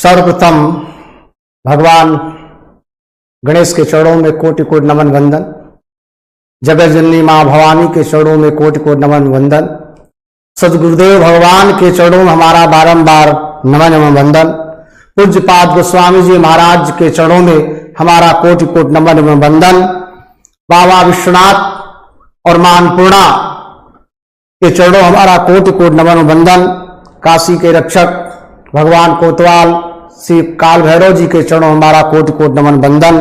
सर्वप्रथम भगवान गणेश के चरणों में कोटि कोटि नमन वंदन। जगत जननी मां भवानी के चरणों में कोटि कोटि नमन वंदन। सदगुरुदेव भगवान के चरणों में हमारा बारंबार नमन एवं वंदन। पूज्यपाद गोस्वामी जी महाराज के चरणों में हमारा कोटि कोटि नमन एवं वंदन। बाबा विश्वनाथ और मां अन्नपूर्णा के चरणों हमारा कोटि कोटि नमन एवं वंदन। काशी के रक्षक भगवान कोतवाल श्री काल भैरव जी के चरणों हमारा कोटि कोटि नमन वंदन।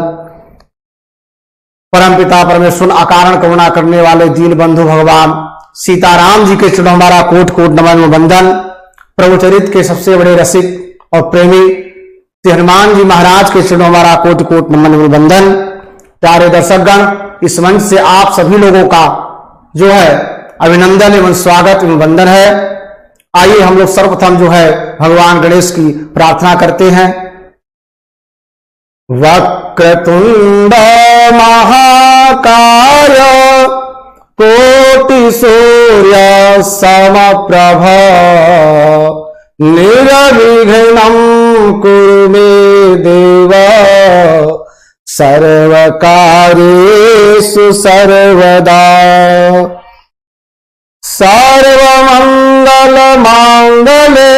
परम पिता परमेश्वर अकारण करुणा करने वाले दीन बंधु भगवान सीताराम जी के चरणों हमारा कोटि कोटि नमन वंदन। प्रभु चरित्र के सबसे बड़े रसिक और प्रेमी श्री हनुमान जी महाराज के चरणों हमारा कोटि कोटि नमन वंदन। प्यारे दर्शकगण, इस मंच से आप सभी लोगों का जो है अभिनंदन एवं स्वागत एवं वंदन है। आइए हम लोग सर्वप्रथम जो है भगवान गणेश की प्रार्थना करते हैं। वक्रतुंड महाकाय कोटि सूर्य समप्रभ निर्विघ्नं कुरु मे देव सर्वकार्येषु सर्वदा। सर्वमंगल मांगल्ये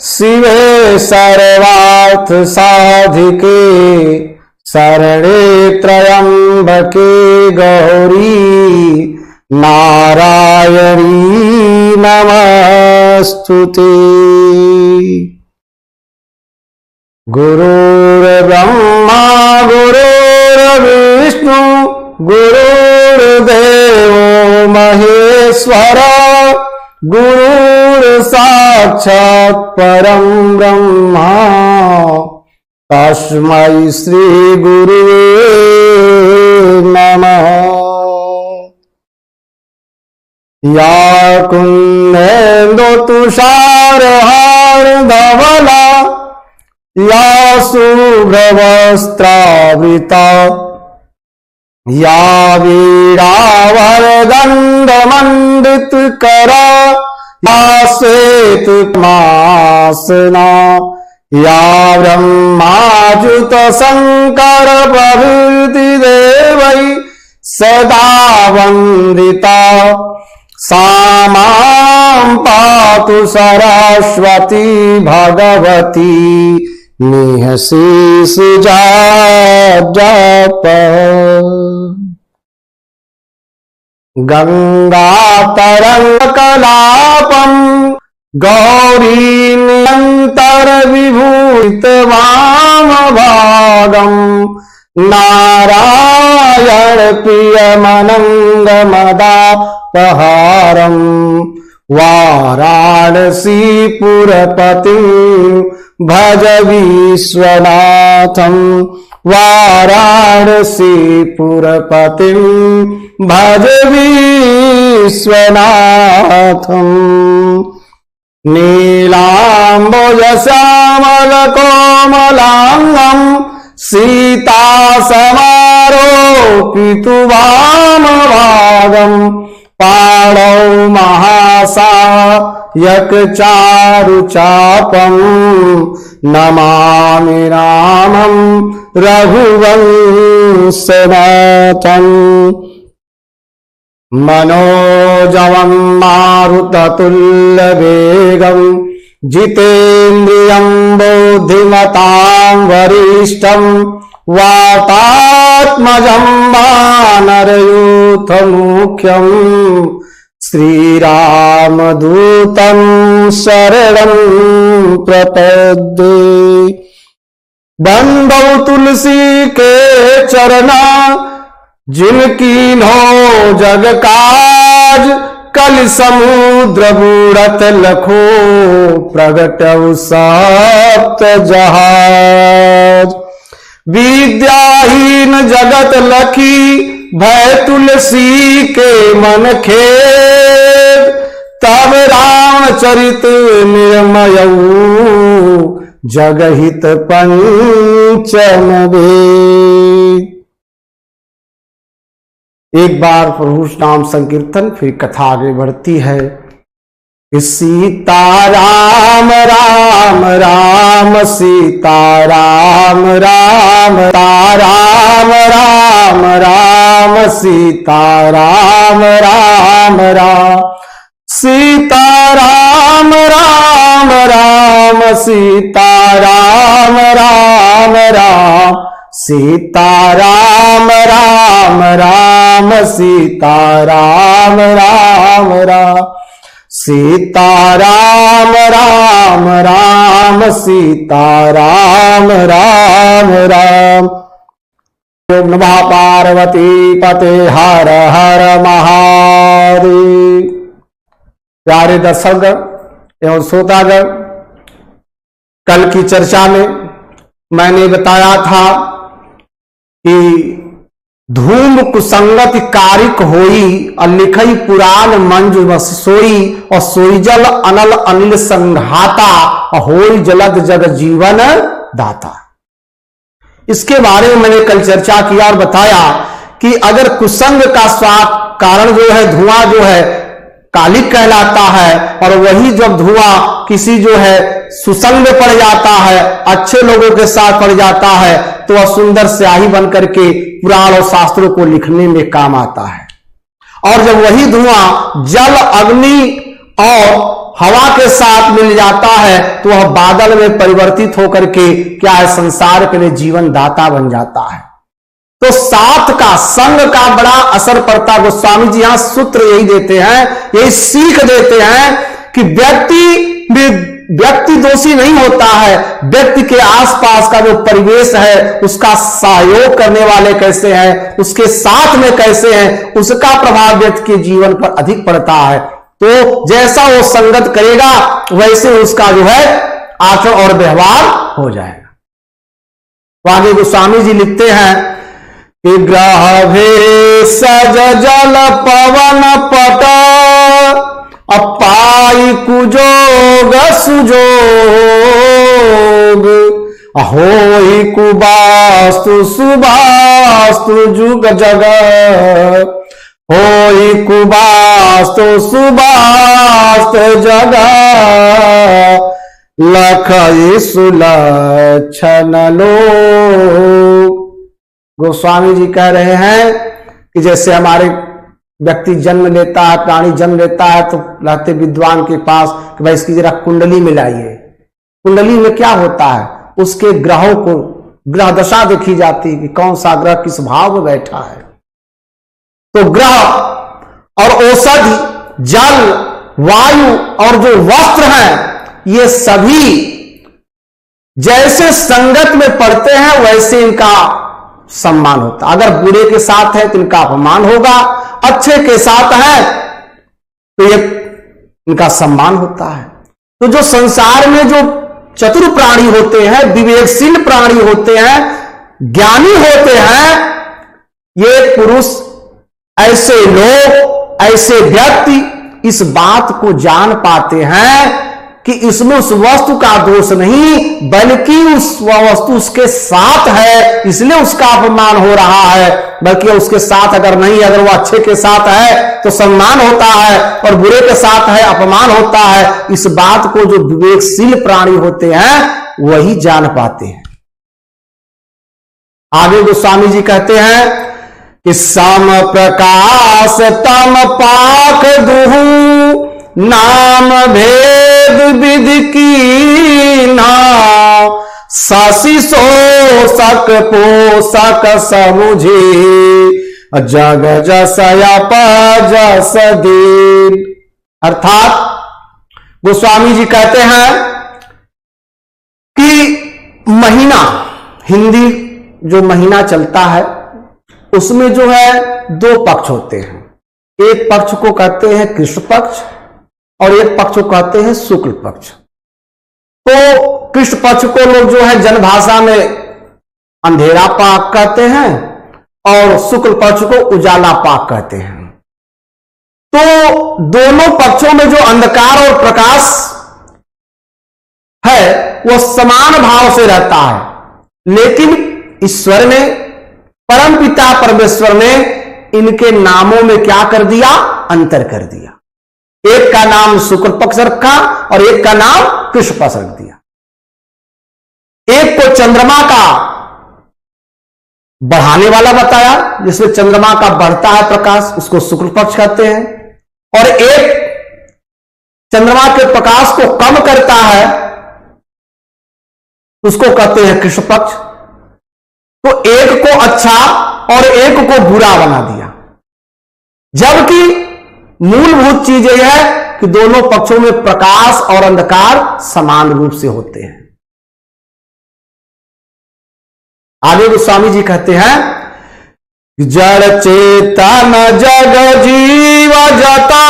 शिवे सर्वार्थ साधिके शरणे त्र्यंबके गौरी नारायणी नमस्तुते। गुरुर्ब्रह्मा गुरुर्विष्णु गुरुर्देवो महेश्वर गुरुर्साक्षात् परं ब्रह्मा तस्मै श्री गुरुवे नमः। या कुन्देन्दु तुषारहारधवला या शुभ्रवस्त्रावृता या वीणावरदण्डमण्डितकरा या श्वेतमासना या ब्रह्माच्युत शंकर प्रभृति देवै सदा वन्दिता। सा मां पातु सरस्वती भगवती निःशेष जाप। गंगा तरंग कलापम गौरी निरंतर विभूषित वाम भागम नारायण प्रियमनंग मदापहारम वाराणसी पुरपतिं भज विश्वनाथं वाराणसी पुरपतिं भज विश्वनाथं। नीलाम्बुज श्यामल कोमलांगं सीता समारोपितु वामभागं पाणौ महासायक चारुचापं नमामि रामं रघुवंशनाथं। मनोजवं मारुततुल्यवेगं जितेन्द्रियं बुद्धिमतां वरिष्ठं वातात्मजं वानरयूथमुख्यं श्रीरामदूतं शरणं प्रपद्ये। बंदौ तुलसी के चरना जिनकी नो जग काज कल समुद्र बूढ़त लखो प्रगटउ सप्त जहाज। विद्याहीन जगत लखी भय तुलसी के मन खेद तब रामचरित निर्मयऊ जगहित पंचम वेद। एक बार प्रभु नाम संकीर्तन, फिर कथा आगे बढ़ती है। सीता राम राम राम सीता राम राम राम राम राम सीता राम राम राम सीता राम राम राम सीता राम राम राम सीता राम राम राम सीता राम राम राम सीता राम राम राम सीता राम राम राम। ओम नमः पार्वती पते हर हर महादेव। प्यारे दर्शकगण एवं श्रोतागण, कल की चर्चा में मैंने बताया था कि धूम कुसंगत कारिक होई और लिखई पुराण मंजु बस सोई और सोई जल अनल अनिल संघाता और होई जलद जग जीवन दाता। इसके बारे में मैंने कल चर्चा किया और बताया कि अगर कुसंग का स्वाद कारण जो है धुआं जो है कालिक कहलाता है, और वही जब धुआं किसी जो है सुसंग में पड़ जाता है, अच्छे लोगों के साथ पड़ जाता है, तो वह सुंदर स्याही बन करके पुराण और शास्त्रों को लिखने में काम आता है। और जब वही धुआं जल अग्नि और हवा के साथ मिल जाता है तो वह बादल में परिवर्तित होकर के क्या है संसार के लिए जीवन दाता बन जाता है। तो साथ का संग का बड़ा असर पड़ता। गोस्वामी जी यहां सूत्र यही देते हैं, यही सीख देते हैं कि व्यक्ति दोषी नहीं होता है, व्यक्ति के आसपास का जो परिवेश है उसका सहयोग करने वाले कैसे हैं, उसके साथ में कैसे हैं, उसका प्रभाव व्यक्ति के जीवन पर अधिक पड़ता है। तो जैसा वो संगत करेगा वैसे उसका जो है आचरण और व्यवहार हो जाएगा। तो आगे गोस्वामी जी लिखते हैं कि ग्रह भेषज जल पवन पट अपाई कुजोग सुजोग अहोई कुबास्तु सुबास्तु जुग जग होई कुबास्तु सुबास्तु जग लखई सुलक्षण लोग। गोस्वामी जी कह रहे हैं कि जैसे हमारे व्यक्ति जन्म लेता है, प्राणी जन्म लेता है, तो रहते विद्वान के पास कि भाई इसकी जरा कुंडली मिलाइए। कुंडली में क्या होता है, उसके ग्रहों को ग्रह दशा देखी जाती है कि कौन सा ग्रह किस भाव में बैठा है। तो ग्रह और औषधि, जल, वायु और जो वस्त्र हैं, ये सभी जैसे संगत में पड़ते हैं वैसे इनका सम्मान होता। अगर बुरे के साथ है तो इनका अपमान होगा, अच्छे के साथ है तो ये इनका सम्मान होता है। तो जो संसार में जो चतुर प्राणी होते हैं, विवेकशील प्राणी होते हैं, ज्ञानी होते हैं, ये पुरुष, ऐसे लोग, ऐसे व्यक्ति इस बात को जान पाते हैं कि इसमें उस वस्तु का दोष नहीं, बल्कि उस वस्तु उसके साथ है इसलिए उसका अपमान हो रहा है, बल्कि उसके साथ अगर नहीं, अगर वो अच्छे के साथ है तो सम्मान होता है और बुरे के साथ है अपमान होता है। इस बात को जो विवेकशील प्राणी होते हैं वही जान पाते हैं। आगे गोस्वामी जी कहते हैं कि सम प्रकाश तम पाक दुहु नाम भेद विधि की ना शशि शोषक पोषक समुझे जग जसयप जस दीन। अर्थात गोस्वामी जी कहते हैं कि महीना, हिंदी जो महीना चलता है उसमें जो है दो पक्ष होते हैं। एक पक्ष को कहते हैं कृष्ण पक्ष और एक पक्ष को कहते हैं शुक्ल पक्ष। तो कृष्ण पक्ष को लोग जो है जनभाषा में अंधेरा पाक कहते हैं और शुक्ल पक्ष को उजाला पाक कहते हैं। तो दोनों पक्षों में जो अंधकार और प्रकाश है वो समान भाव से रहता है, लेकिन ईश्वर ने, परमपिता परमेश्वर ने इनके नामों में क्या कर दिया, अंतर कर दिया। एक का नाम शुक्ल पक्ष रखा और एक का नाम कृष्ण पक्ष रख दिया। एक को चंद्रमा का बढ़ाने वाला बताया, जिसमें चंद्रमा का बढ़ता है प्रकाश, उसको शुक्ल पक्ष कहते हैं, और एक चंद्रमा के प्रकाश को कम करता है, उसको कहते हैं कृष्ण पक्ष। तो एक को अच्छा और एक को बुरा बना दिया, जबकि मूलभूत चीज यह है कि दोनों पक्षों में प्रकाश और अंधकार समान रूप से होते हैं। आगे गोस्वामी जी कहते हैं, जड़ चेतन जग जीव जता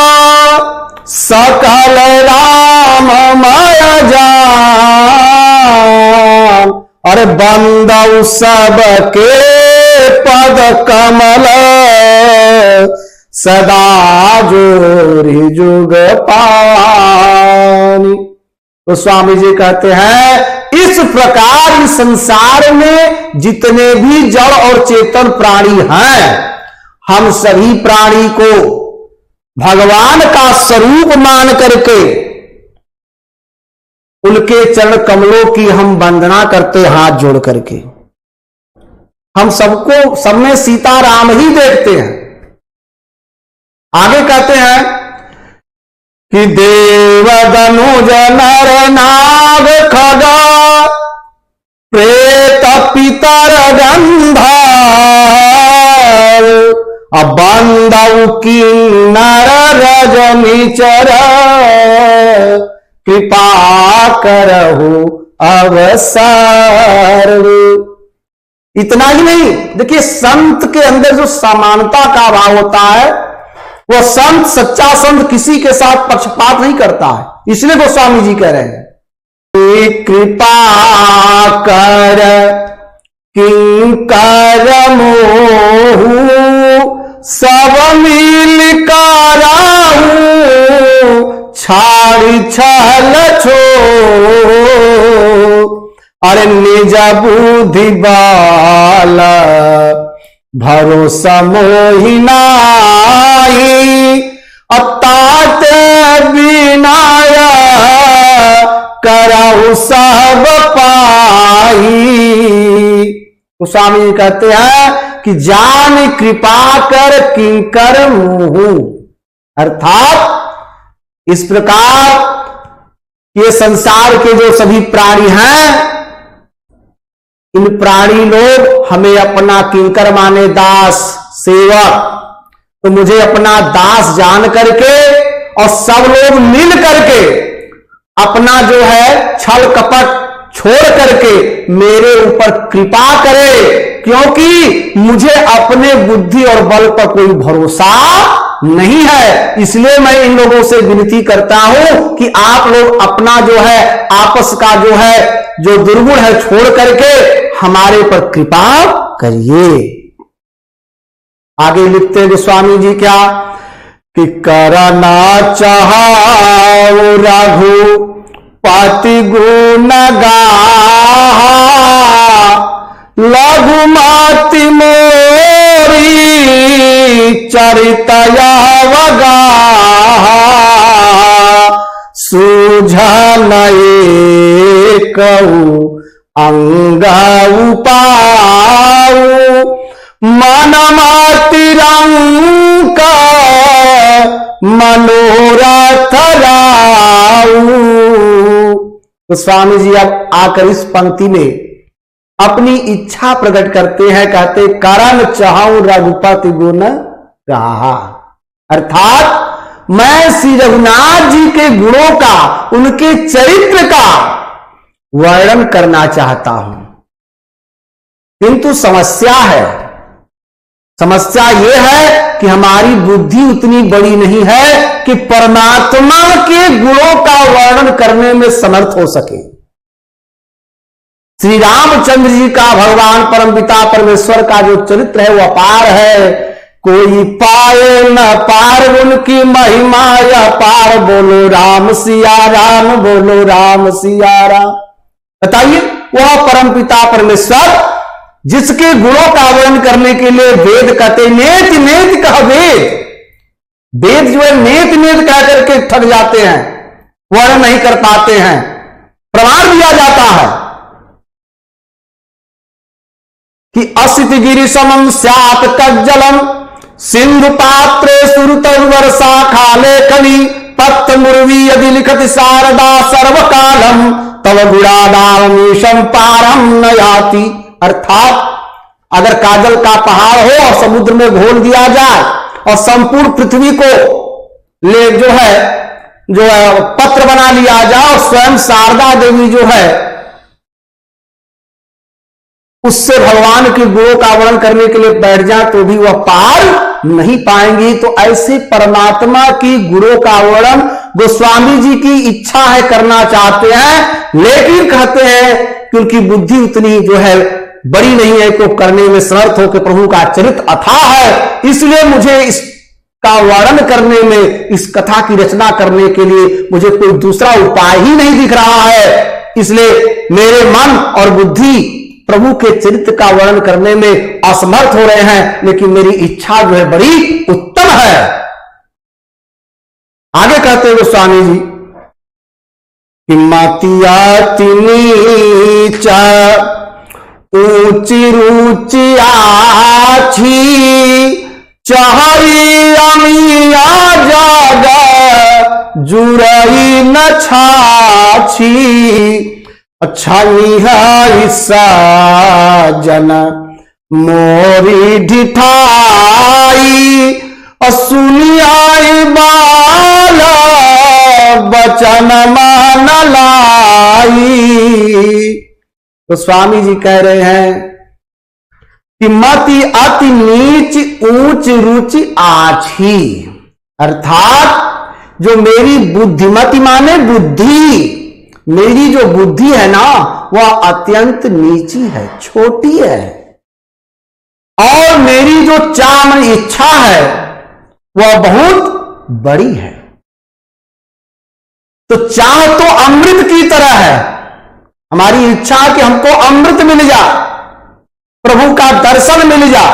सकल राममय जान, अरे बंदौ सबके पद कमल सदा जोरी जुग पानी। तो स्वामी जी कहते हैं, इस प्रकार इस संसार में जितने भी जड़ और चेतन प्राणी हैं, हम सभी प्राणी को भगवान का स्वरूप मान करके उनके चरण कमलों की हम वंदना करते, हाथ जोड़ करके। हम सबको, सब में सीताराम ही देखते हैं। आगे कहते हैं कि देव दनुज नर नाग खगा प्रेत पितर गंधर्व बंदौ किन्नर रजनीचर कृपा करहु अवसर। इतना ही नहीं, देखिए संत के अंदर जो समानता का भाव होता है, वो संत, सच्चा संत किसी के साथ पक्षपात नहीं करता है। इसलिए गोस्वामी जी कह रहे हैं, कृपा कर किंकर मोहु सब मिल कराहू छाड़ी छल छो, अरे निज बुद्धि बाल भरोसा मोहिनाई अतात बिनाय कराऊ सब पाई। तो स्वामी जी कहते हैं कि जान कृपा कर किंकर मुहु, अर्थात इस प्रकार ये संसार के जो सभी प्राणी हैं, इन प्राणी लोग हमें अपना किंकर माने, दास सेवक, तो मुझे अपना दास जान करके और सब लोग मिल करके अपना जो है छल कपट छोड़ करके मेरे ऊपर कृपा करे, क्योंकि मुझे अपने बुद्धि और बल पर कोई भरोसा नहीं है। इसलिए मैं इन लोगों से विनती करता हूं कि आप लोग अपना जो है आपस का जो है जो दुर्गुण है छोड़ करके हमारे पर कृपा करिए। आगे लिखते हैं गोस्वामी जी क्या, कि करना चाहो रघु पति गुण गाहा लघुमति मोरी चरितया वगाहा सूझन एकऊ अंग उपाऊ मन मातिरंक मनोरथ लाऊ। तो स्वामी जी अब आकर इस पंक्ति में अपनी इच्छा प्रकट करते हैं, कहते करन चाहूं रघुपति गुण गाहा, अर्थात मैं श्री रघुनाथ जी के गुणों का, उनके चरित्र का वर्णन करना चाहता हूं, किंतु समस्या है। समस्या यह है कि हमारी बुद्धि उतनी बड़ी नहीं है कि परमात्मा के गुणों का वर्णन करने में समर्थ हो सके। श्री रामचंद्र जी का, भगवान परमपिता परमेश्वर का जो चरित्र है वो अपार है, कोई पाए न पार उनकी महिमा अपार। बोलो राम सिया राम, बोलो राम सिया राम। बताइए, वह परमपिता परमेश्वर जिसके गुणों का वर्णन करने के लिए वेद कहते, नेत नेत कह वेद, वेद जो है नेत नेत कह करके थक जाते हैं, वर्णन नहीं कर पाते हैं, प्रमाण दिया जाता है। कि असित गिरि समम स्यात् कज्जलम सिंधु पात्रे सुरतर्वर शाखा लेखनी पत्र मुर्वी यदि लिखति शारदा सर्वकालम तव गुणानामीशम पारम न याति। अर्थात अगर काजल का पहाड़ हो और समुद्र में घोल दिया जाए और संपूर्ण पृथ्वी को ले जो है पत्र बना लिया जाए और स्वयं शारदा देवी जो है उससे भगवान के गुणों का वर्णन करने के लिए बैठ जाए तो भी वह पार नहीं पाएंगी। तो ऐसे परमात्मा की गुणों का वर्णन गोस्वामी जी की इच्छा है, करना चाहते हैं, लेकिन कहते हैं कि उनकी बुद्धि उतनी जो है बड़ी नहीं है को करने में समर्थ हो कि प्रभु का चरित्र अथाह है, इसलिए मुझे इसका वर्णन करने में, इस कथा की रचना करने के लिए मुझे कोई दूसरा उपाय ही नहीं दिख रहा है। इसलिए मेरे मन और बुद्धि प्रभु के चरित्र का वर्णन करने में असमर्थ हो रहे हैं, लेकिन मेरी इच्छा जो है बड़ी उत्तम है। आगे कहते हैं गोस्वामी जी कि मतिया नीचा ऊंची रुचि आछी चहरी अमिया जागा जुरई न छाछी। अच्छा निहाइसा जन मोरी ढिठाई असुनियाई बाला बचन मान लाई। तो स्वामी जी कह रहे हैं कि मति अति नीच ऊंच रुचि आछी, अर्थात जो मेरी बुद्धिमति माने बुद्धि, मेरी जो बुद्धि है ना वह अत्यंत नीची है, छोटी है, और मेरी जो चाह इच्छा है वह बहुत बड़ी है। तो चाह तो अमृत की तरह है, हमारी इच्छा कि हमको अमृत मिल जा, प्रभु का दर्शन मिल जा,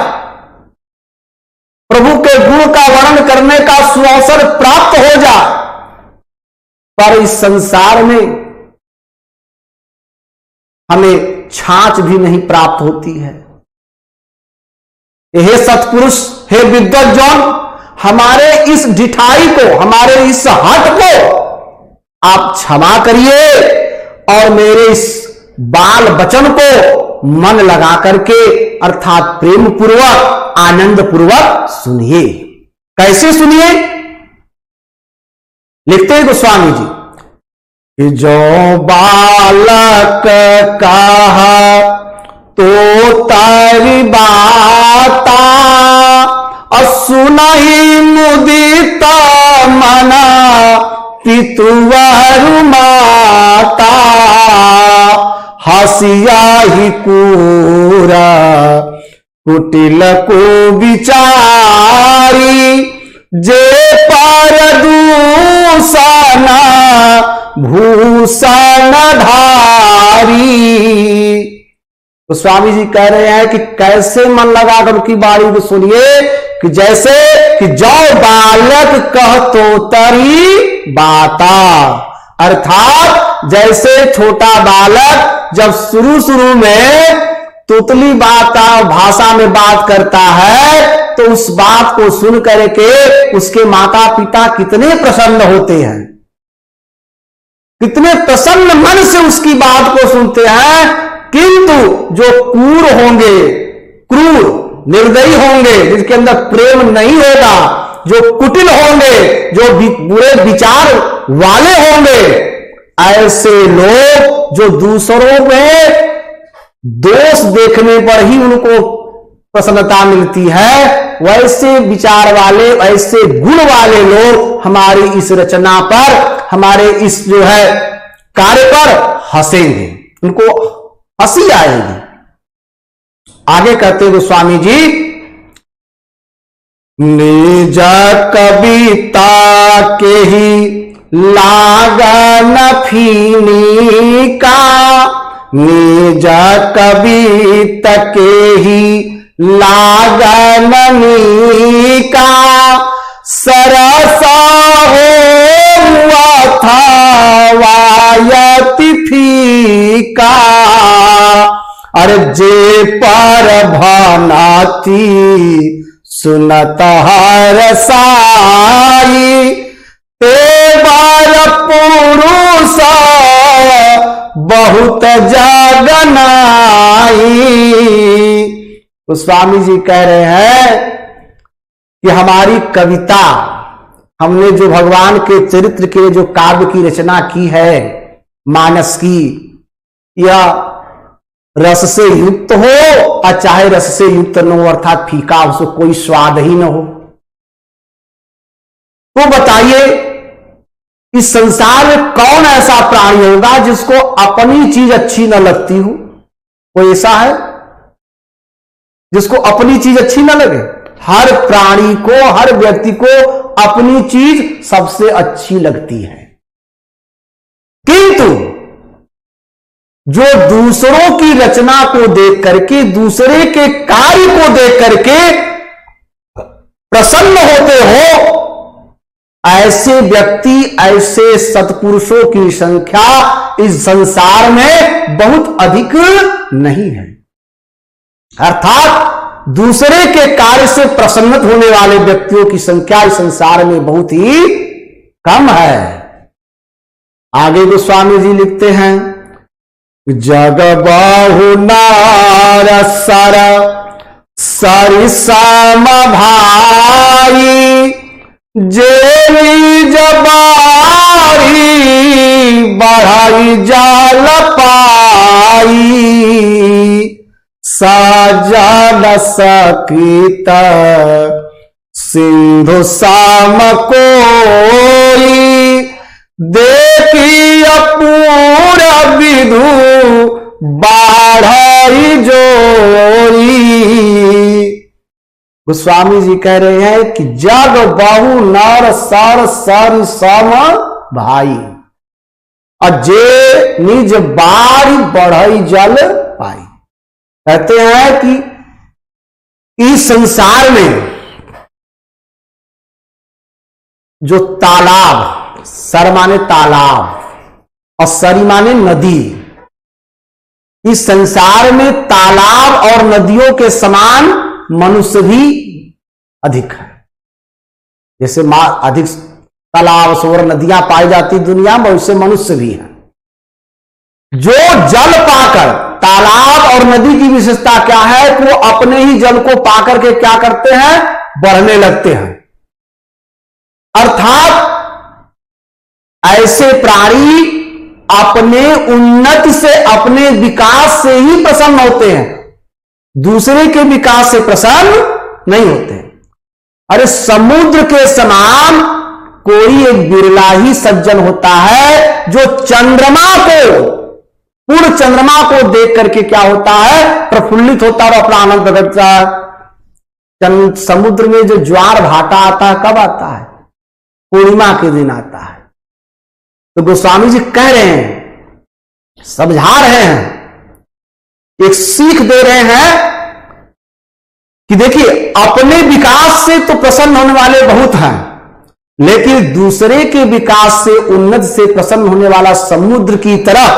प्रभु के गुण का वर्णन करने का सुअवसर प्राप्त हो जा, पर इस संसार में हमें छाछ भी नहीं प्राप्त होती है। हे सत्पुरुष, हे विद्वज्जन, हमारे इस ढिठाई को, हमारे इस हट को आप क्षमा करिए और मेरे इस बाल वचन को मन लगा करके अर्थात प्रेम पूर्वक आनंद पूर्वक सुनिए। कैसे सुनिए? लिखते हैं गोस्वामी जी कि जो बालक कहा तो तारी बाता असुनहि मुदित मना पितुवर माता हसिया ही कूरा कुटिल को विचारी जे पर दूसना भूषण धारी। तो स्वामी जी कह रहे हैं कि कैसे मन लगाकर उनकी बाणी को सुनिए कि जैसे कि जो बालक कह तो तरी बाता, अर्थात जैसे छोटा बालक जब शुरू में तुतली बाता भाषा में बात करता है तो उस बात को सुन करके उसके माता पिता कितने प्रसन्न होते हैं, कितने प्रसन्न मन से उसकी बात को सुनते हैं। किंतु जो क्रूर होंगे, क्रूर निर्दयी होंगे, जिसके अंदर प्रेम नहीं होगा, जो कुटिल होंगे, जो बुरे विचार वाले होंगे, ऐसे लोग जो दूसरों में दोष देखने पर ही उनको प्रसन्नता मिलती है, वैसे विचार वाले, ऐसे गुण वाले लोग हमारी इस रचना पर, हमारे इस जो है कार्य पर हंसेंगे, उनको हंसी आएगी। आगे कहते हैं गोस्वामी जी, निज कविता के ही लागन फीनी का, निज कविता के ही लागन का सरसा हुआ था वायति फीका। अरे जे पर भानाती सुनत हर साई, ते बार पुरुष बहुत जगनाई। तो स्वामी जी कह रहे हैं कि हमारी कविता, हमने जो भगवान के चरित्र के जो काव्य की रचना की है, मानस की, यह रस से युक्त हो और चाहे रस से युक्त न हो, अर्थात फीका, उसको कोई स्वाद ही न हो। तो बताइए इस संसार में कौन ऐसा प्राणी होगा जिसको अपनी चीज अच्छी न लगती हो? कोई ऐसा है जिसको अपनी चीज अच्छी न लगे? हर प्राणी को, हर व्यक्ति को अपनी चीज सबसे अच्छी लगती है, किंतु जो दूसरों की रचना को देख करके, दूसरे के कार्य को देख करके प्रसन्न होते हो, ऐसे व्यक्ति, ऐसे सत्पुरुषों की संख्या इस संसार में बहुत अधिक नहीं है। अर्थात दूसरे के कार्य से प्रसन्नित होने वाले व्यक्तियों की संख्या इस संसार में बहुत ही कम है। आगे गोस्वामी जी लिखते हैं, जग बाहु नार सर सरिसम भाई, जेरी जबारी बढ़ाई जाल पाई, साजन सकीत सिंधु साम कोई, देखी अपूरा विधु बाढ़ाई जोरी। गोस्वामी जी कह रहे हैं कि जग बहु नर सर सर सम भाई, और जे निज बारी बढ़ई जल पाई। कहते हैं कि इस संसार में जो तालाब, सर माने तालाब और सरी माने नदी, इस संसार में तालाब और नदियों के समान मनुष्य भी अधिक है। जैसे अधिक तालाब सरोवर नदियां पाई जाती दुनिया में, वैसे मनुष्य भी है। जो जल पाकर, तालाब और नदी की विशेषता क्या है कि वो अपने ही जल को पाकर के क्या करते हैं, बढ़ने लगते हैं। अर्थात ऐसे प्राणी अपने उन्नति से, अपने विकास से ही प्रसन्न होते हैं, दूसरे के विकास से प्रसन्न नहीं होते। अरे समुद्र के समान कोई एक बिरला ही सज्जन होता है जो चंद्रमा को, पूर्ण चंद्रमा को देख करके क्या होता है, प्रफुल्लित होता है और अपना आनंद प्रकटता है। समुद्र में जो ज्वार भाटा आता है, कब आता है? पूर्णिमा के दिन आता है। तो गोस्वामी जी कह रहे हैं, समझा रहे हैं, एक सीख दे रहे हैं कि देखिए अपने विकास से तो प्रसन्न होने वाले बहुत हैं, लेकिन दूसरे के विकास से, उन्नति से प्रसन्न होने वाला समुद्र की तरह,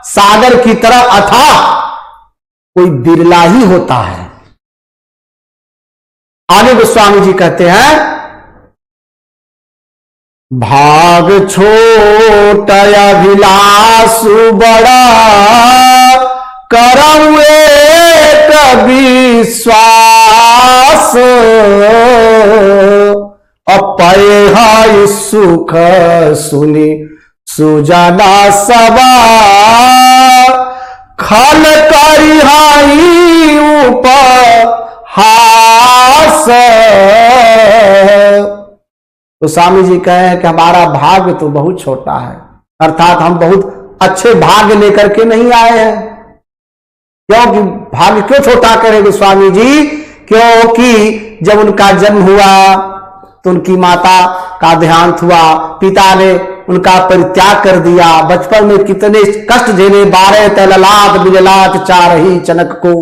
सागर की तरह अथाह कोई बिरला ही होता है। आगे गोस्वामी जी कहते हैं, भाग छोट अभिलाषु बड़ा, करऊ एक विश्वास, अपय सुख सुनी सुजना सबा, खल करिहाई उपहास। तो स्वामी जी कहे हैं कि हमारा भाग्य तो बहुत छोटा है, अर्थात हम बहुत अच्छे भाग्य लेकर के नहीं आए हैं। क्योंकि भाग्य क्यों छोटा करेंगे स्वामी जी? क्योंकि जब उनका जन्म हुआ तो उनकी माता का देहांत हुआ, पिता ने उनका परित्याग कर दिया, बचपन में कितने कष्ट झेले, 12 तैललात बिजलात चार ही चनक को,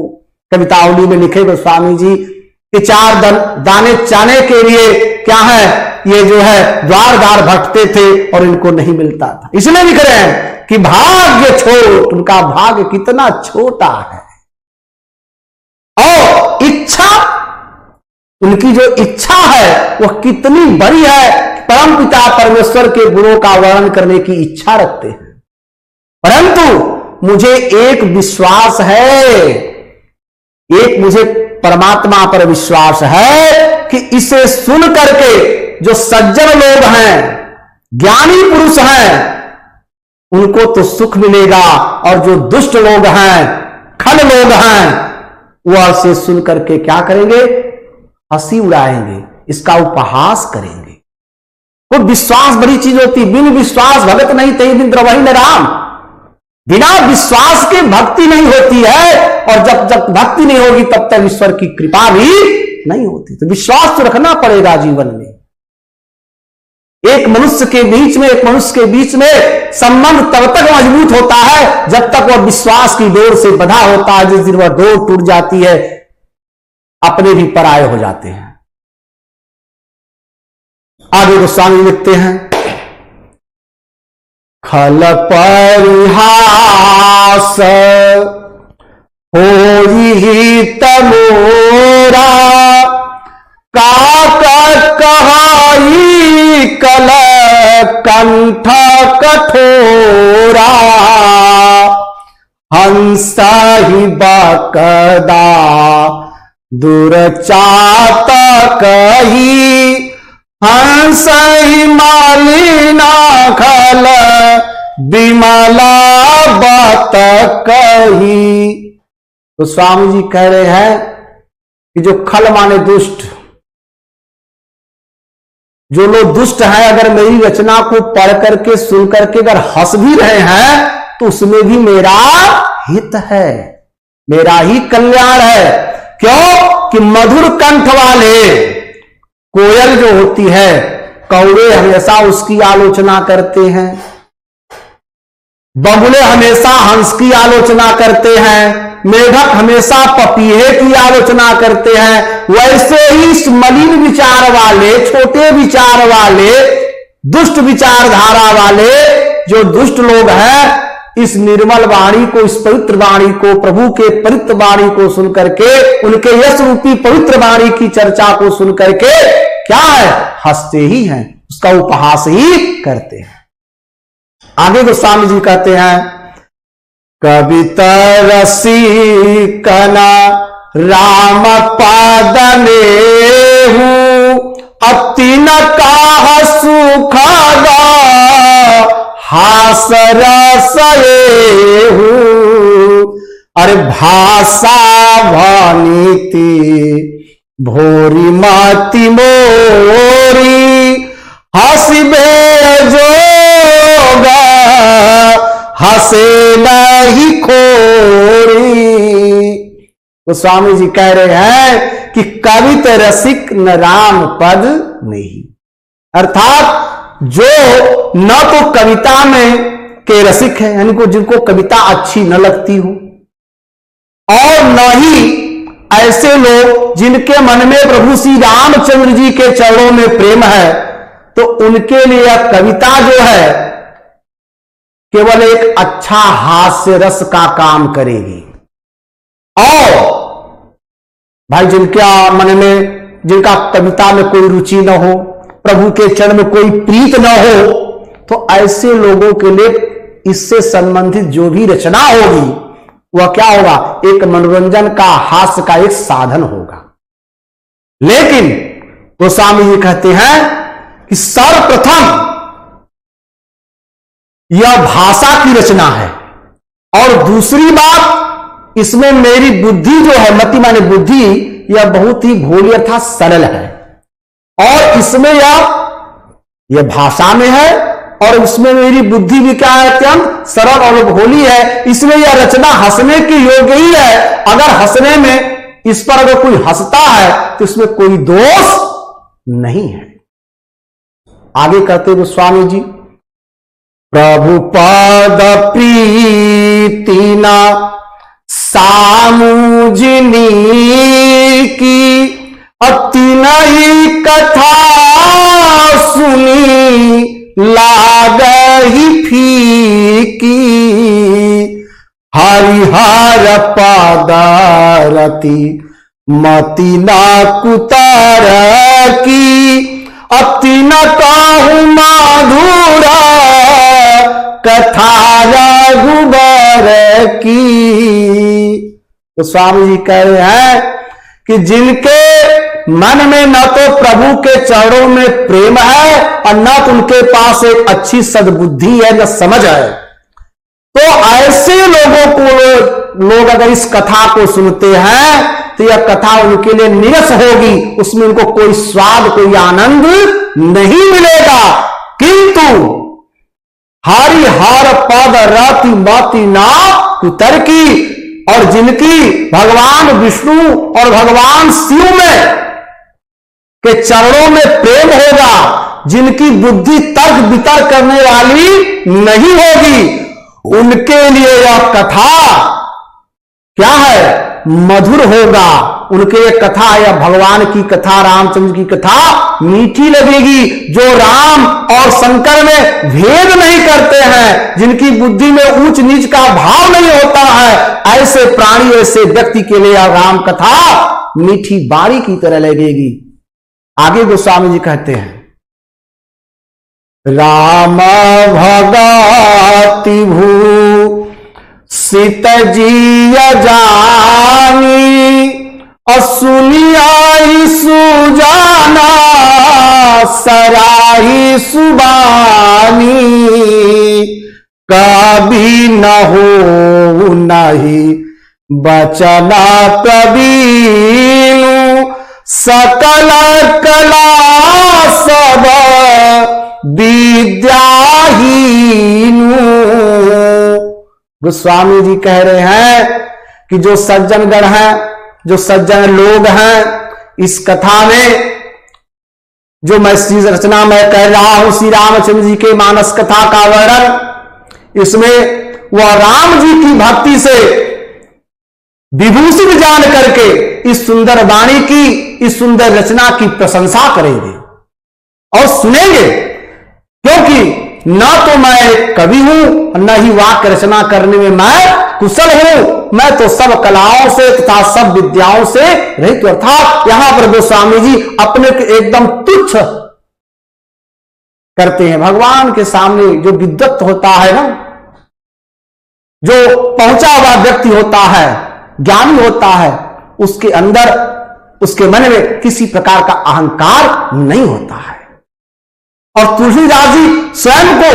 कवितावली में लिखे गोस्वामी जी कि 4 दाने चाने के लिए क्या है, ये जो है द्वार द्वार भटकते थे और इनको नहीं मिलता था। इसलिए लिख रहे हैं कि भाग्य छोट, उनका भाग्य कितना छोटा है। उनकी जो इच्छा है वह कितनी बड़ी है, परम पिता परमेश्वर के गुणों का वर्णन करने की इच्छा रखते हैं। परंतु मुझे एक विश्वास है, एक मुझे परमात्मा पर विश्वास है कि इसे सुन करके जो सज्जन लोग हैं, ज्ञानी पुरुष हैं, उनको तो सुख मिलेगा, और जो दुष्ट लोग हैं, खल लोग हैं, वह इसे सुन करके क्या करेंगे? हंसी उड़ाएंगे, इसका उपहास करेंगे। वो विश्वास बड़ी चीज होती, बिन विश्वास भगत नहीं ते बिन द्रवहि न राम। बिना विश्वास के भक्ति नहीं होती है, और जब तक भक्ति नहीं होगी तब तक ईश्वर की कृपा भी नहीं होती। तो विश्वास तो रखना पड़ेगा जीवन में। एक मनुष्य के बीच में संबंध तब तक मजबूत होता है जब तक वह विश्वास की डोर से बंधा होता है। जिस दिन वह डोर टूट जाती है, अपने भी पराये हो जाते हैं। आगे गोस्वामी लिखते हैं, खल परिहास होई तमोरा, काक कहाई कल कंठ कठोरा, हंस ही बकदा दुरचात कही, हंस ही मालिना खल विमला बात कही। तो स्वामी जी कह रहे हैं कि जो खल माने दुष्ट, जो लोग दुष्ट हैं, अगर मेरी रचना को पढ़ करके सुन करके अगर हंस भी रहे हैं तो उसमें भी मेरा हित है, मेरा ही कल्याण है। क्यों कि मधुर कंठ वाले कोयल जो होती है, कौवे हमेशा उसकी आलोचना करते हैं, बगुले हमेशा हंस की आलोचना करते हैं, मेढक हमेशा पपीहे की आलोचना करते हैं। वैसे ही इस मलिन विचार वाले, छोटे विचार वाले, दुष्ट विचारधारा वाले जो दुष्ट लोग हैं, इस निर्मल वाणी को, इस पवित्र वाणी को, प्रभु के पवित्र वाणी को सुन करके, उनके यश रूपी पवित्र वाणी की चर्चा को सुन करके क्या है? हंसते ही हैं, उसका उपहास ही करते हैं। आगे गोस्वामी जी कहते हैं, कविता रसिकना राम पाद नेहु, अति न काह सुख हास रस येहु, अरे भाषा भानीति भोरी माति मोरी, हंसिबे जोगा हंसे नहीं खोरी। तो स्वामी जी कह रहे हैं कि कवित रसिक न राम पद नहीं, अर्थात जो न तो कविता में के रसिक है, यानी को जिनको कविता अच्छी न लगती हो, और न ही ऐसे लोग जिनके मन में प्रभु श्री रामचंद्र जी के चरणों में प्रेम है, तो उनके लिए यह कविता जो है केवल एक अच्छा हास्य रस का काम करेगी। और भाई जिनका मन में, जिनका कविता में कोई रुचि न हो, प्रभु के चरण में कोई प्रीत न हो, तो ऐसे लोगों के लिए इससे संबंधित जो भी रचना होगी वह क्या होगा? एक मनोरंजन का, हास्य का एक साधन होगा। लेकिन गोस्वामी जी कहते हैं कि सर्वप्रथम यह भाषा की रचना है, और दूसरी बात, इसमें मेरी बुद्धि जो है, मति माने बुद्धि, यह बहुत ही भोली अर्थात सरल है, और इसमें यह भाषा में है, और इसमें मेरी बुद्धि भी क्या है? अत्यंत सरल और भोली है। इसमें यह रचना हंसने के योग्य ही है। अगर हंसने में इस पर अगर कोई हंसता है तो इसमें कोई दोष नहीं है। आगे कहते हुए स्वामी जी, प्रभु पद प्रीति ना सामुजनी की, अति नहीं कथा सुनी लागहि फीकी, हरिहर पद रति मति ना कुतार की अति न कहूं माधुरा कथा रघुबर की। तो स्वामी जी कह रहे हैं कि जिनके मन में न तो प्रभु के चरणों में प्रेम है और न तो उनके पास एक अच्छी सद्बुद्धि है न समझ है, तो ऐसे लोगों को लोग अगर इस कथा को सुनते हैं तो यह कथा उनके लिए नीरस होगी, उसमें उनको कोई स्वाद कोई आनंद नहीं मिलेगा। किंतु हरि हर पद रति मति ना कुतर की, और जिनकी भगवान विष्णु और भगवान शिव में के चरणों में प्रेम होगा, जिनकी बुद्धि तर्क वितर्क करने वाली नहीं होगी, उनके लिए यह कथा क्या है, मधुर होगा। उनके लिए कथा या भगवान की कथा, रामचंद्र की कथा मीठी लगेगी। जो राम और शंकर में भेद नहीं करते हैं, जिनकी बुद्धि में ऊंच नीच का भाव नहीं होता है, ऐसे प्राणी ऐसे व्यक्ति के लिए राम कथा मीठी बारी की तरह लगेगी। आगे गोस्वामी जी कहते हैं, राम भगति भू सीत जी जानी असुनियाई सुजाना सराही सुबानी कभी न हो नहीं बचना प्रवीणु सकल कला सब विद्याहीनु। गोस्वामी जी कह रहे हैं कि जो सज्जनगण हैं, जो सज्जन लोग हैं, इस कथा में जो मैं श्री रचना में कह रहा हूं श्री रामचंद्र जी के मानस कथा का वर्णन, इसमें वह राम जी की भक्ति से विभूषित जान करके इस सुंदर वाणी की, इस सुंदर रचना की प्रशंसा करेंगे और सुनेंगे। क्योंकि न तो मैं एक कवि हूं न ही वाक्य रचना करने में मैं कुशल हूं, मैं तो सब कलाओं से तथा सब विद्याओं से रहित। अर्थात यहां पर गोस्वामी जी अपने को एकदम तुच्छ करते हैं। भगवान के सामने जो विद्वत होता है ना, जो पहुंचा हुआ व्यक्ति होता है, ज्ञानी होता है, उसके अंदर उसके मन में किसी प्रकार का अहंकार नहीं होता है। और तुलसीदास जी स्वयं को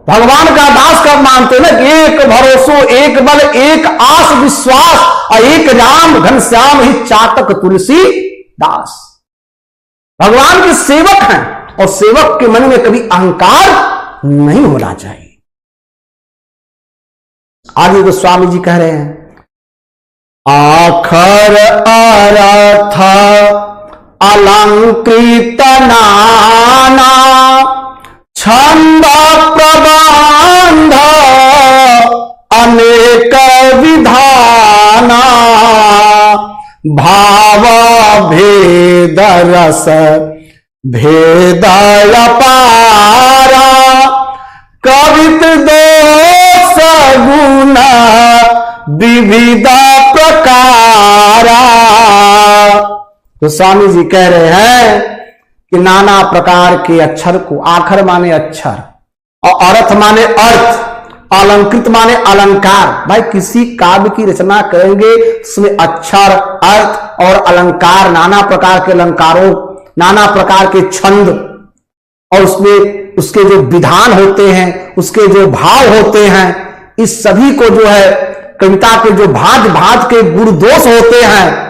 भगवान का दास कब मानते ना, एक भरोसो एक बल एक आस विश्वास और एक राम घनश्याम ही चातक तुलसी दास। भगवान के सेवक हैं और सेवक के मन में कभी अहंकार नहीं होना चाहिए। आगे गोस्वामी जी कह रहे हैं, आखर अर्थ अलंकृत नाना छंद प्रबंध अनेक विधाना भाव भेद रस भेद अपारा कवित दोष गुण विविध प्रकारा। तो स्वामी जी कह रहे हैं कि नाना प्रकार के अक्षर को, आखर माने अक्षर और अर्थ माने अर्थ, अलंकृत माने अलंकार। भाई किसी काव्य की रचना करेंगे उसमें अक्षर अर्थ और अलंकार, नाना प्रकार के अलंकारों, नाना प्रकार के छंद और उसमें उसके जो विधान होते हैं, उसके जो भाव होते हैं, इस सभी को जो है कविता के जो भांत भांत के गुण दोष होते हैं,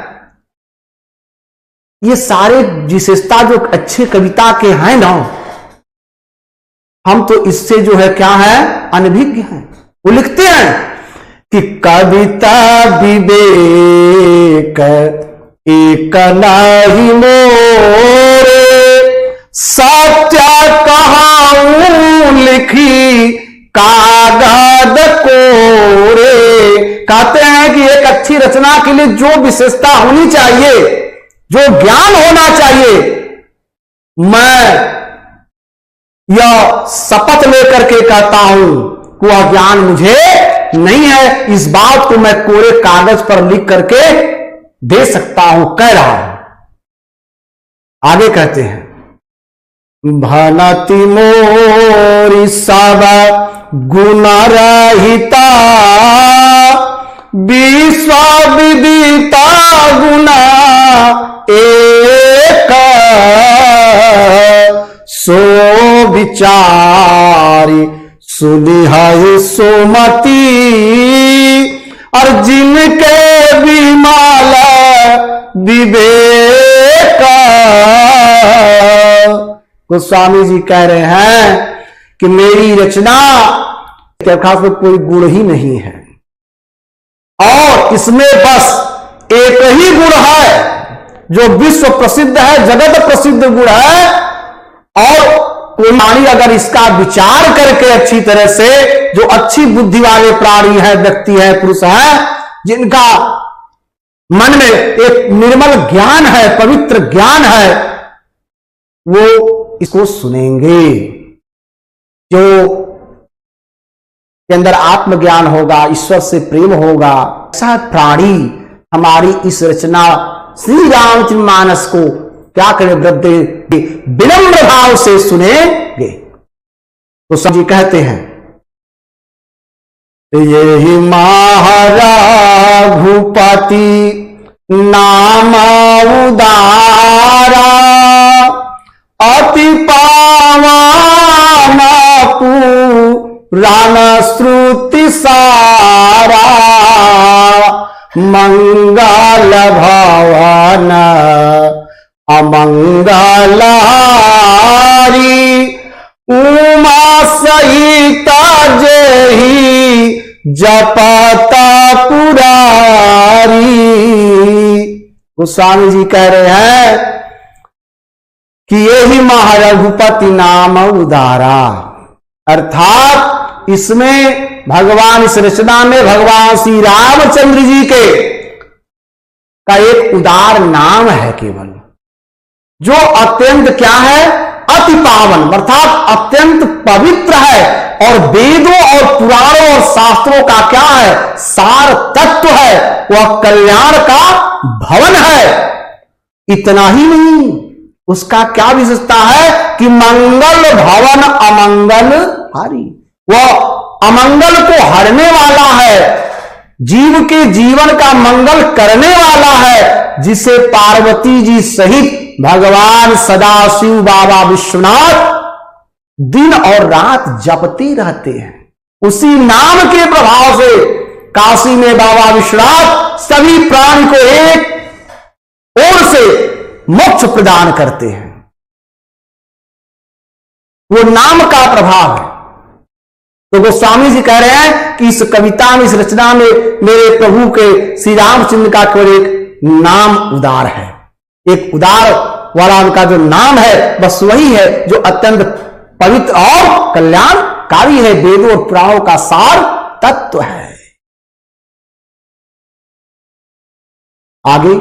ये सारे विशेषता जो अच्छे कविता के हैं ना, हम तो इससे जो है क्या है, अनभिज्ञ हैं। वो लिखते हैं कि कविता विवेक एक नाही मोरे सत्य कहाऊं लिखी कागज कोरे। कहते हैं कि एक अच्छी रचना के लिए जो विशेषता होनी चाहिए, जो ज्ञान होना चाहिए, मैं यह शपथ लेकर के कहता हूं कि वह ज्ञान मुझे नहीं है। इस बात को मैं कोरे कागज पर लिख करके दे सकता हूं, कह रहा हूं। आगे कहते हैं, भनति मोरि सब गुण रहिता, विश्व विदिता गुण एक, सो विचारी सुनिहै सुमति, और जिनके विमल विवेक। गोस्वामी जी कह रहे हैं कि मेरी रचना के खास में कोई गुण ही नहीं है, और इसमें बस एक ही गुण है जो विश्व प्रसिद्ध है, जगत प्रसिद्ध गुण है। और कोई प्राणी अगर इसका विचार करके अच्छी तरह से, जो अच्छी बुद्धि वाले प्राणी है, व्यक्ति है, पुरुष है, जिनका मन में एक निर्मल ज्ञान है, पवित्र ज्ञान है, वो इसको सुनेंगे। जो के अंदर आत्मज्ञान होगा, ईश्वर से प्रेम होगा, ऐसा प्राणी हमारी इस रचना श्री रामचरितमानस को क्या करे, वृद्धि विनम्र भाव से सुनेंगे। तो सब जी कहते हैं, यही महारघुपति नाम उदारा, अति पावन पुराण श्रुति सारा, मंगल भवन अमंगल हारी, उमा सहित जेहि जपता पुरारी। गोस्वामी जी कह रहे हैं कि यही महारघुपति नाम उदारा, अर्थात इसमें भगवान, इस रचना में भगवान श्री रामचंद्र जी के का एक उदार नाम है केवल, जो अत्यंत क्या है, अति पावन, अर्थात अत्यंत पवित्र है, और वेदों और पुराणों और शास्त्रों का क्या है, सार तत्व है, वह कल्याण का भवन है। इतना ही नहीं, उसका क्या विशेषता है कि मंगल भवन अमंगल हारी, वह अमंगल को हरने वाला है, जीव के जीवन का मंगल करने वाला है, जिसे पार्वती जी सहित भगवान सदाशिव बाबा विश्वनाथ दिन और रात जपते रहते हैं। उसी नाम के प्रभाव से काशी में बाबा विश्वनाथ सभी प्राणी को एक ओर से मोक्ष प्रदान करते हैं। वो नाम का प्रभाव है। तो गोस्वामी जी कह रहे हैं कि इस कविता में, इस रचना में मेरे प्रभु के श्री रामचंद्र का केवल एक नाम उदार है, एक उदार वाला उनका जो नाम है बस वही है जो अत्यंत पवित्र और कल्याणकारी है, वेदों और पुराणों का सार तत्व है। आगे,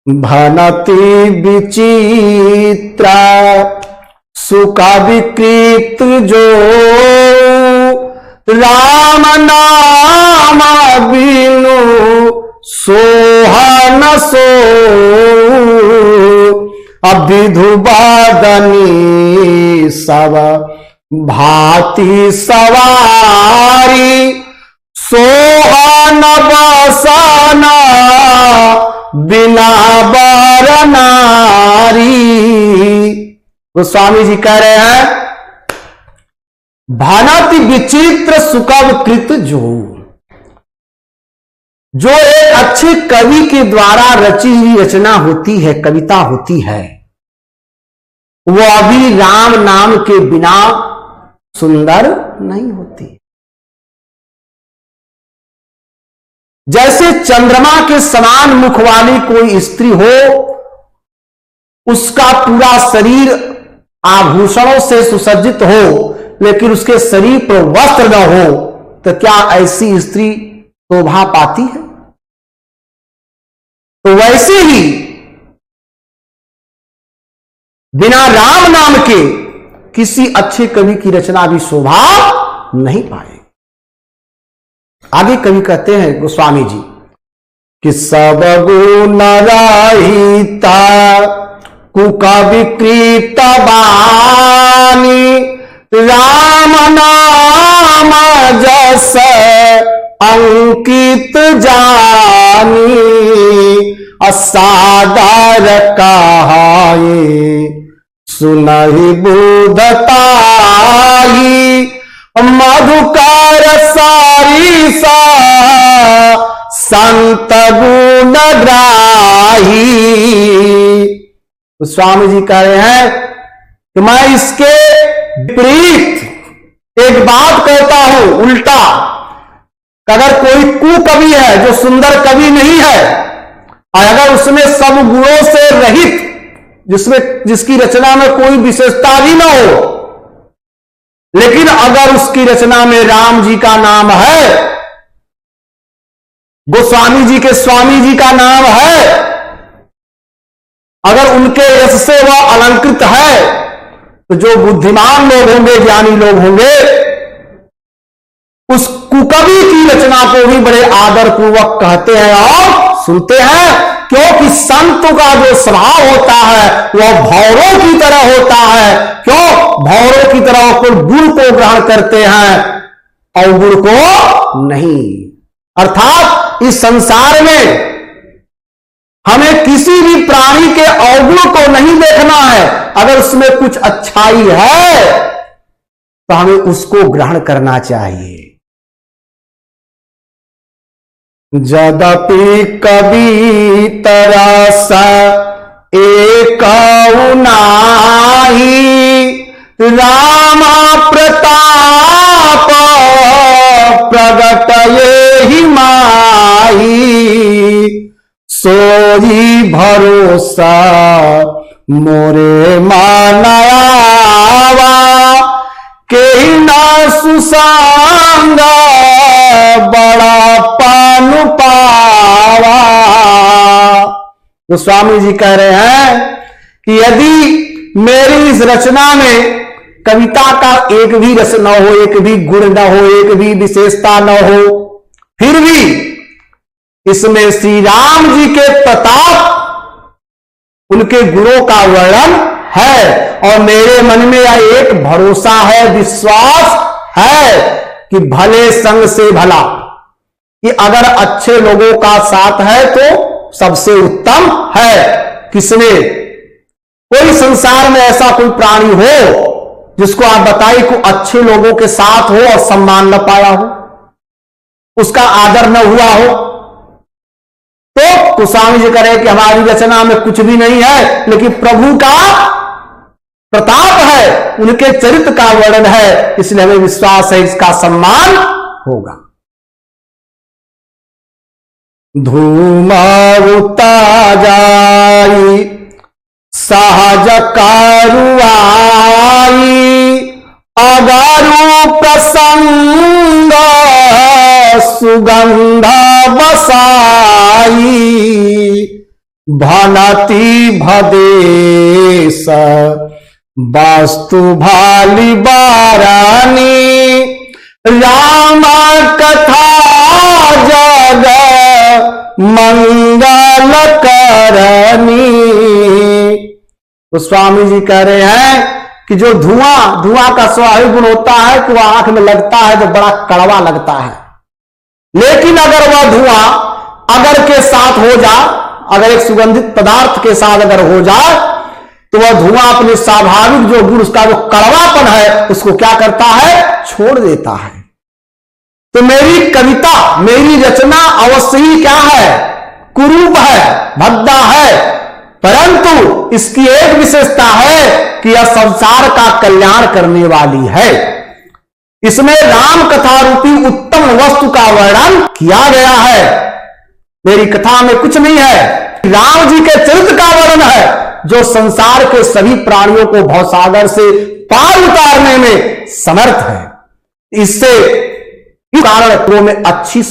भनति विचित्र सुख विकृत जो, राम नाम बिनु सोहन सो, अविधु बदनी सब भांति सवारी, सोहन बसन बिना बर नारी। गोस्वामी जी कह रहे हैं, भानति विचित्र सुकव कृत जो एक अच्छे कवि के द्वारा रची हुई रचना होती है, कविता होती है, वो अभी राम नाम के बिना सुंदर नहीं होती। जैसे चंद्रमा के समान मुख वाली कोई स्त्री हो, उसका पूरा शरीर आभूषणों से सुसज्जित हो, लेकिन उसके शरीर पर वस्त्र न हो, तो क्या ऐसी स्त्री शोभा पाती है? तो वैसे ही बिना राम नाम के किसी अच्छे कवि की रचना भी शोभा नहीं पाए। आगे कवि कहते हैं गोस्वामी जी कि सब गुण रहिता कुकविकृत बानी, राम नाम जस अंकित जानी, असादर कहाए सुनहि बुधताई, मधुकर सारिसा संत गुण ग्राही। तो स्वामी जी कह रहे हैं कि मैं इसके विपरीत एक बात कहता हूं, उल्टा। अगर कोई कुकवि है जो सुंदर कवि नहीं है, और अगर उसमें सब गुणों से रहित, जिसकी रचना में कोई विशेषता भी ना हो, लेकिन अगर उसकी रचना में राम जी का नाम है, गोस्वामी जी के स्वामी जी का नाम है, अगर उनके यश से वह अलंकृत है, तो जो बुद्धिमान लोग होंगे, ज्ञानी लोग होंगे, उस कुकवि की रचना को भी बड़े आदर पूर्वक कहते हैं और सुनते हैं, क्योंकि संत का जो स्वभाव होता है वह भौरों की तरह होता है। क्यों? भौरों की तरह गुण को ग्रहण करते हैं, अवगुण को नहीं। अर्थात इस संसार में हमें किसी भी प्राणी के अवगुण को नहीं देखना है। अगर उसमें कुछ अच्छाई है तो हमें उसको ग्रहण करना चाहिए। यद्यपि कवि तरस एक नाही, राम प्रताप प्रगटये ही माही, सोई भरोसा मोरे मानवा, के न सुसंग बड़ा पानु पावा। तो स्वामी जी कह रहे हैं कि यदि मेरी इस रचना में कविता का एक भी रस न हो, एक भी गुण न हो, एक भी विशेषता न हो, फिर भी इसमें श्री राम जी के प्रताप, उनके गुणों का वर्णन है। और मेरे मन में यह एक भरोसा है, विश्वास है कि भले संग से भला, कि अगर अच्छे लोगों का साथ है तो सबसे उत्तम है। किसमें? कोई संसार में ऐसा कोई प्राणी हो जिसको आप बताइए को अच्छे लोगों के साथ हो और सम्मान न पाया हो, उसका आदर न हुआ हो, तो गोस्वामी जी कह रहे हैं कि हमारी रचना में कुछ भी नहीं है, लेकिन प्रभु का प्रताप है, उनके चरित्र का वर्णन है, इसलिए हमें विश्वास है इसका सम्मान होगा। धूमावता जाई सहज कारुआई, अगारु प्रसंग सुगंध बसाई, भनति भदेश वास्तु भाली बारानी, राम कथा जग मंगल करनी। तो स्वामी जी कह रहे हैं कि जो धुआं का स्वाभाविक गुण होता है कि वह आंख में लगता है तो बड़ा कड़वा लगता है, लेकिन अगर वह धुआं अगर के साथ हो जाए, अगर एक सुगंधित पदार्थ के साथ अगर हो जाए, तो वह धुआं अपने स्वाभाविक जो गुण, उसका जो कड़वापन है, उसको क्या करता है? छोड़ देता है। तो मेरी कविता, मेरी रचना अवश्य ही क्या है? कुरूप है, भद्दा है, परंतु इसकी एक विशेषता है कि यह संसार का कल्याण करने वाली है। इसमें राम कथा रूपी उत्तम वस्तु का वर्णन किया गया है। मेरी कथा में कुछ नहीं है, राम जी के चरित्र का वर्णन है, जो संसार के सभी प्राणियों को भवसागर से पार उतारने में समर्थ है। इससे कारण में अच्छी